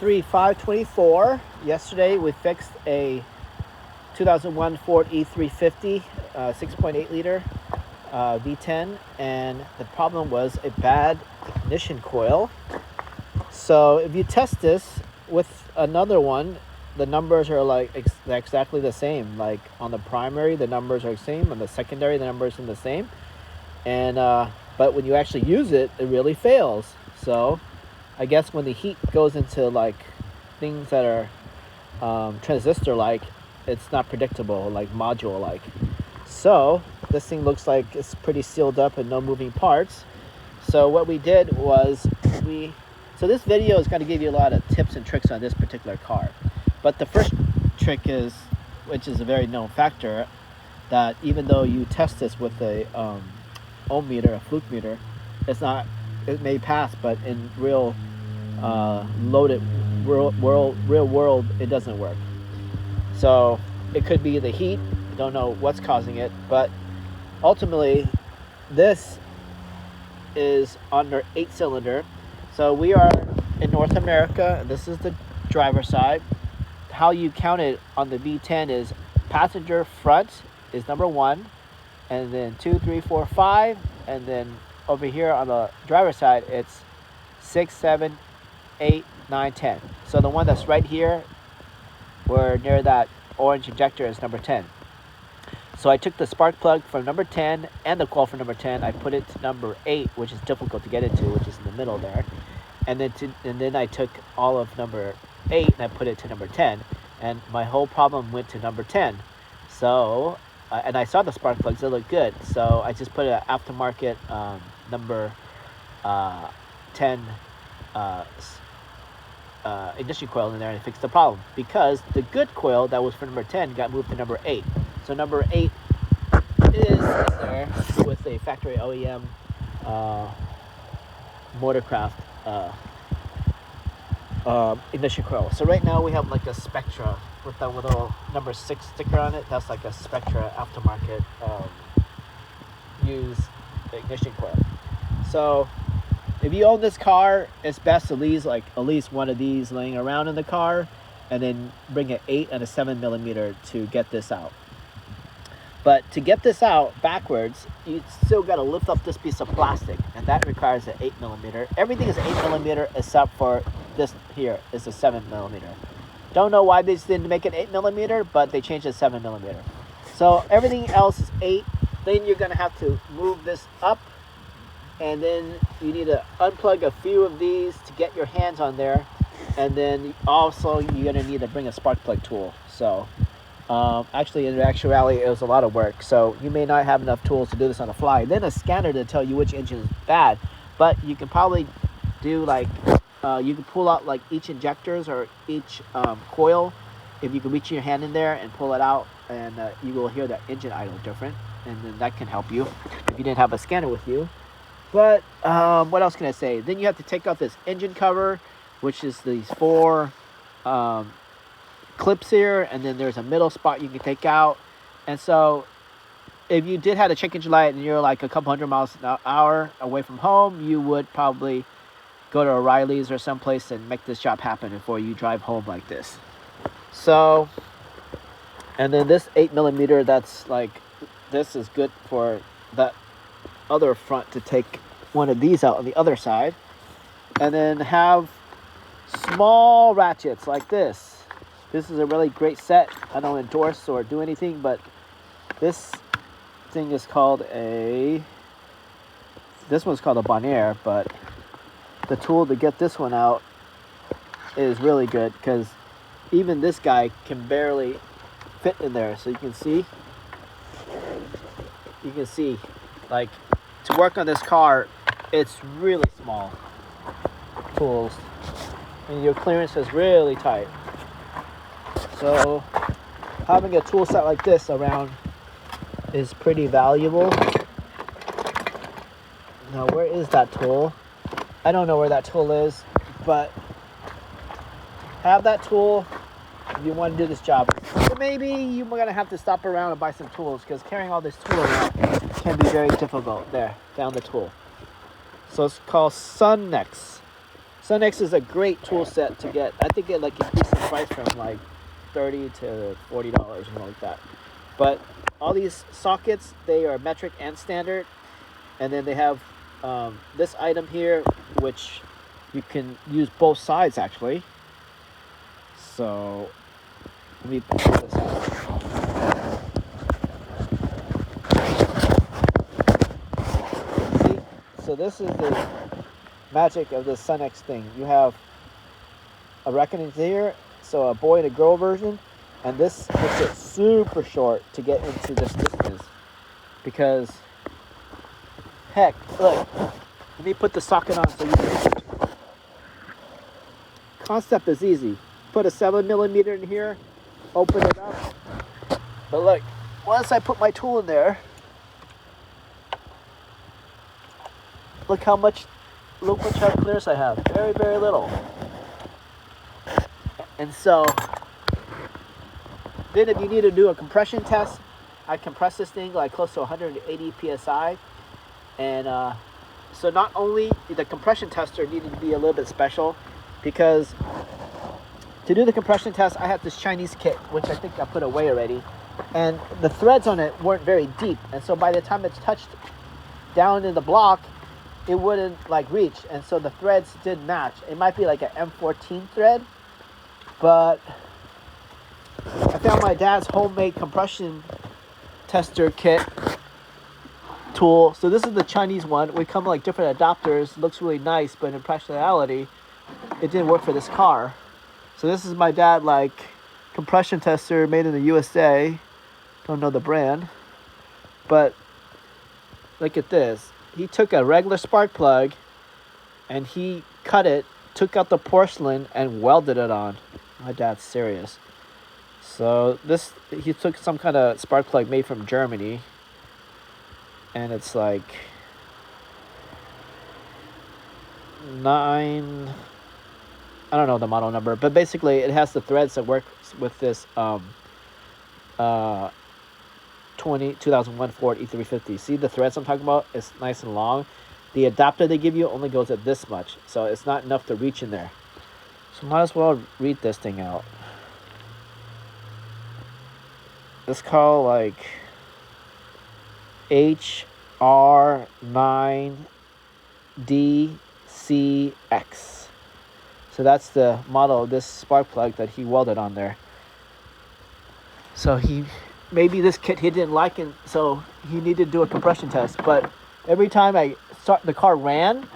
w350 yesterday we fixed a 2001 Ford E350 6.8 liter V10, and the problem was a bad ignition coil. So if you test this with another one, the numbers are like exactly the same. Like on the primary the numbers are the same, on the secondary the numbers are the same, and but when you actually use it, it really fails. So I guess when the heat goes into like things that are transistor like, it's not predictable, like module like. So this thing looks like it's pretty sealed up and no moving parts. So what we did was so this video is going to give you a lot of tips and tricks on this particular car. But the first trick is, which is a very known factor, that even though you test this with a ohm meter, a fluke meter, it may pass, but in real loaded real world, it doesn't work. So it could be the heat. I don't know what's causing it, but ultimately this is under 8-cylinder. So we are in North America, and this is the driver's side. How you count it on the V10 is passenger front is number 1, and then 2, 3, 4, 5, and then over here on the driver's side it's 6, 7, 8, 9, 10. So the one that's right here, where near that orange injector, is number 10. So I took the spark plug from number 10 and the coil from number 10. I put it to number 8, which is difficult to get into, which is in the middle there. And then I took all of number 8 and I put it to number 10. And my whole problem went to number 10. So, and I saw the spark plugs, they look good. So I just put an aftermarket number 10 ignition coil in there and fixed the problem. Because the good coil that was for number 10 got moved to number 8. So number 8 is in there with a factory OEM Motorcraft ignition coil. So right now we have like a Spectra with that little number 6 sticker on it. That's like a Spectra aftermarket used ignition coil. So if you own this car, it's best to leave like at least one of these laying around in the car, and then bring an 8 and a 7 millimeter to get this out. But to get this out backwards, you still got to lift up this piece of plastic, and that requires an 8 millimeter. Everything is 8 millimeter except for this here is a 7 millimeter. Don't know why they didn't make it 8 millimeter, but they changed it to 7 millimeter. So everything else is 8. Then you're going to have to move this up, and then you need to unplug a few of these to get your hands on there. And then also you're going to need to bring a spark plug tool. So actually, in actuality, it was a lot of work. So you may not have enough tools to do this on the fly. Then a scanner to tell you which engine is bad. But you can probably do like, you can pull out like each injectors or each coil. If you can reach your hand in there and pull it out, and you will hear the engine idle different. And then that can help you if you didn't have a scanner with you. But what else can I say? Then you have to take off this engine cover, which is these 4 clips here, and then there's a middle spot you can take out. And so if you did have a check engine light and you're like a couple hundred miles an hour away from home, you would probably go to O'Reilly's or someplace and make this job happen before you drive home like this. So, and then this 8 millimeter, that's like, this is good for that other front to take one of these out on the other side, and then have small ratchets like this. This is a really great set. I don't endorse or do anything, but this thing is called this one's called a Bonaire, but the tool to get this one out is really good, because even this guy can barely fit in there. So you can see like, to work on this car, it's really small tools, and your clearance is really tight. So having a tool set like this around is pretty valuable. Now, where is that tool? I don't know where that tool is, but have that tool if you want to do this job. So maybe you're going to have to stop around and buy some tools, because carrying all this tool around can be very difficult. There, found the tool. So it's called Sunnex. Sunex is a great tool set to get. I think it like increased the price from like $30 to $40, something like that. But all these sockets, they are metric and standard, and then they have this item here, which you can use both sides actually. So let me pull this out. See, so this is the magic of the Sunex thing. You have a reckoning here, so a boy and a girl version, and this makes it super short to get into this distance. Because, heck, look, let me put the socket on so you can. Concept is easy. Put a 7mm in here, open it up. But look, once I put my tool in there, look how clearance I have. Very, very little. And so, then if you need to do a compression test, I compress this thing like close to 180 psi. And so not only the compression tester needed to be a little bit special, because to do the compression test, I have this Chinese kit, which I think I put away already. And the threads on it weren't very deep. And so by the time it's touched down in the block, it wouldn't like reach. And so the threads did match. It might be like an M14 thread, but I found my dad's homemade compression tester kit tool. So this is the Chinese one. We come like different adapters. Looks really nice, but in practicality, it didn't work for this car. So this is my dad like compression tester made in the USA. Don't know the brand, but look at this. He took a regular spark plug and he cut it, took out the porcelain and welded it on. My dad's serious. So this, he took some kind of spark plug made from Germany, and it's like 9, I don't know the model number, but basically it has the threads that work with this 2001 Ford E350. See the threads I'm talking about? It's nice and long. The adapter they give you only goes at this much, so it's not enough to reach in there. So might as well read this thing out. It's called like HR9DCX. So that's the model of this spark plug that he welded on there. So maybe this kit he didn't like, and so he needed to do a compression test. But every time the car ran,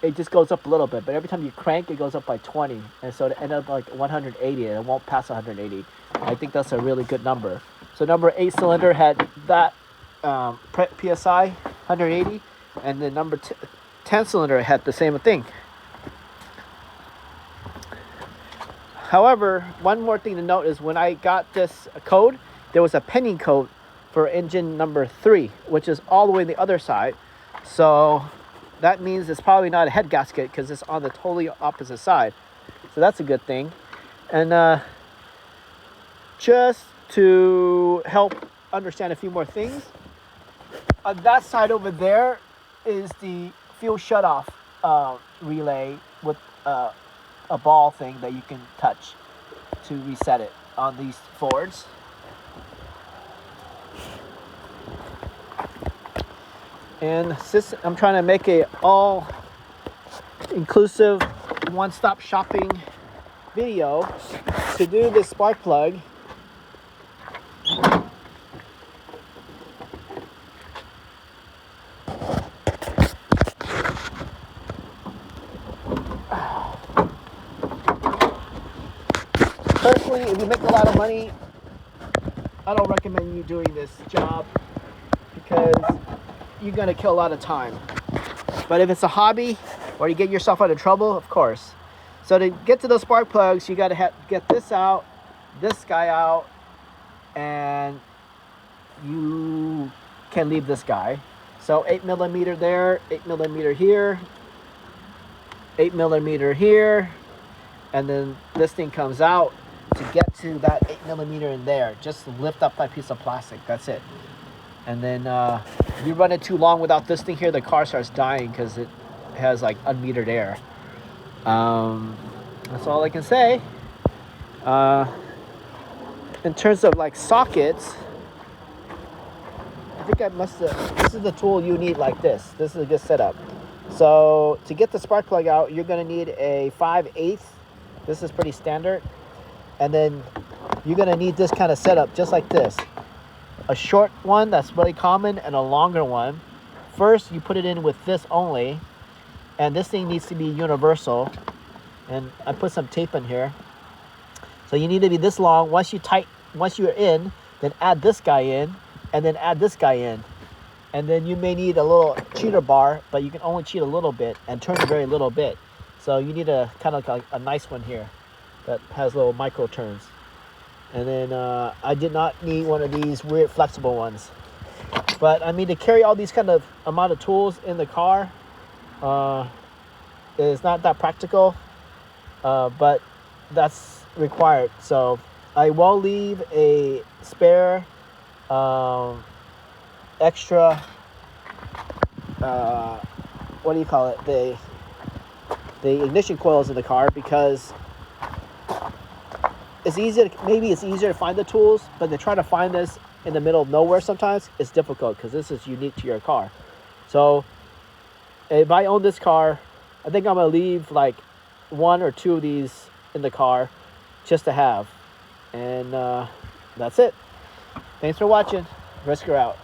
it just goes up a little bit. But every time you crank, it goes up by 20. And so it ended up like 180, and it won't pass 180. I think that's a really good number. So number 8 cylinder had that PSI 180, and the number 10 cylinder had the same thing. However, one more thing to note is when I got this code, there was a pending code for engine number 3, which is all the way on the other side. So that means it's probably not a head gasket because it's on the totally opposite side. So that's a good thing. And just to help understand a few more things, on that side over there is the fuel shutoff relay with a ball thing that you can touch to reset it on these Fords. And since I'm trying to make a all-inclusive one-stop shopping video, to do this spark plug, personally, if you make a lot of money, I don't recommend you doing this job because you're going to kill a lot of time. But if it's a hobby or you get yourself out of trouble, of course. So to get to those spark plugs, you got to get this out, this guy out, and you can leave this guy. So 8mm there, 8mm here, 8mm here, and then this thing comes out. To get to that 8mm in there, just lift up that piece of plastic. That's it. And then if you run it too long without this thing here, the car starts dying because it has like unmetered air. That's all I can say. In terms of like sockets, I think I must have, this is the tool you need like this. This is a good setup. So to get the spark plug out, you're gonna need a 5/8. This is pretty standard. And then you're gonna need this kind of setup, just like this. A short one that's really common and a longer one. First, you put it in with this only, and this thing needs to be universal. And I put some tape in here. So you need to be this long. Once you're in, then add this guy in, and then add this guy in. And then you may need a little cheater bar, but you can only cheat a little bit and turn a very little bit. So you need a kind of like a nice one here that has little micro turns. And then I did not need one of these weird flexible ones. But I mean, to carry all these kind of amount of tools in the car is not that practical, but that's required. So I will leave a spare extra, what do you call it? The ignition coils in the car, because it's maybe it's easier to find the tools, but to try to find this in the middle of nowhere sometimes it's difficult because this is unique to your car. So if I own this car, I think I'm gonna leave like 1 or 2 of these in the car just to have. And that's it. Thanks for watching. Risker out.